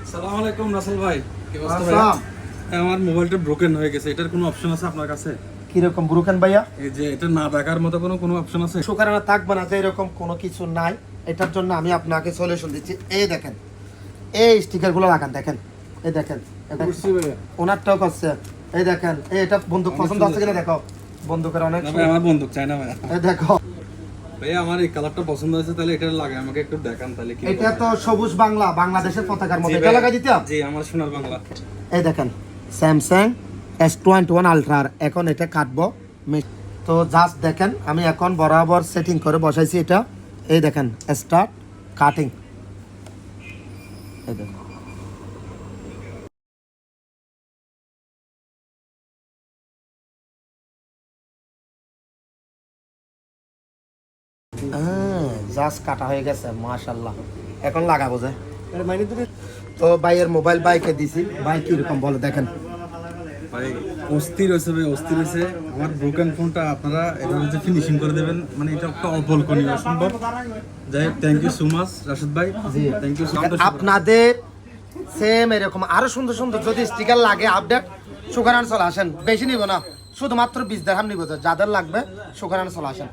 আসসালামু আলাইকুম রাসেল ভাই, কি অবস্থা ভাই? আমার মোবাইলটা ব্রোকেন হয়ে গেছে, এটার কোনো অপশন আছে আপনার কাছে? কিরকম ব্রোকেন ভাইয়া? এই যে এটা না দেখার মতো কোনো অপশন আছে? সুকারানা থাকবে না যে এরকম কোনো কিছু নাই। এটার জন্য আমি আপনাকে সলিউশন দিচ্ছি। এই দেখেন, এই স্টিকার গুলো লাগান, দেখেন, এই দেখেন, ওনারটাও করছে। এই দেখেন, এটা বন্দুক পছন্দ আছে কিনা দেখো। বন্দুকের অনেক না ভাই, আমার বন্দুক চাই না ভাই। এই দেখো ভাই আমার এই কালারটা পছন্দ হয়েছে, তাহলে এটা লাগে, আমাকে একটু দেখান তাহলে। কি এটা তো সবুজ বাংলা, বাংলাদেশের পতাকার মতো। জি এটা ভাই, লাগাই দিতাম। জি আমার সোনার বাংলা। এই দেখেন স্যামসাং S21 আলট্রা, এখন এটা কাটবো। তো জাস্ট দেখেন, আমি এখন বরাবর সেটিং করে বসাইছি এটা। এই দেখেন স্টার্ট কাটিং। এই দেখেন জাস্ট কাটা হয়ে গেছে, মাশাআল্লাহ। এখন লাগাবো যে। তো ভাইয়ের মোবাইল বাইকে দিছি, ভাই কিরকম বলে দেখেন। ভাই অস্থির হয়েছে ভাই, অস্থির হয়েছে। আমার ব্রোকেন ফোনটা আপনারা এভাবে যে ফিনিশিং করে দেবেন, মানে এটা একটা অকল্পনীয় সম্ভব। যাই হোক, thank you so much Rashed ভাই, থ্যাংক ইউ সো মাচ। আপনাদের সেম এরকম আরো সুন্দর সুন্দর যদি স্টিকার লাগে আপডেট, সুখারান চলে আসেন। বেশি নিব না, শুধুমাত্র 20 দিরহাম নিব। যাদের লাগবে সুখারান চলে আসেন।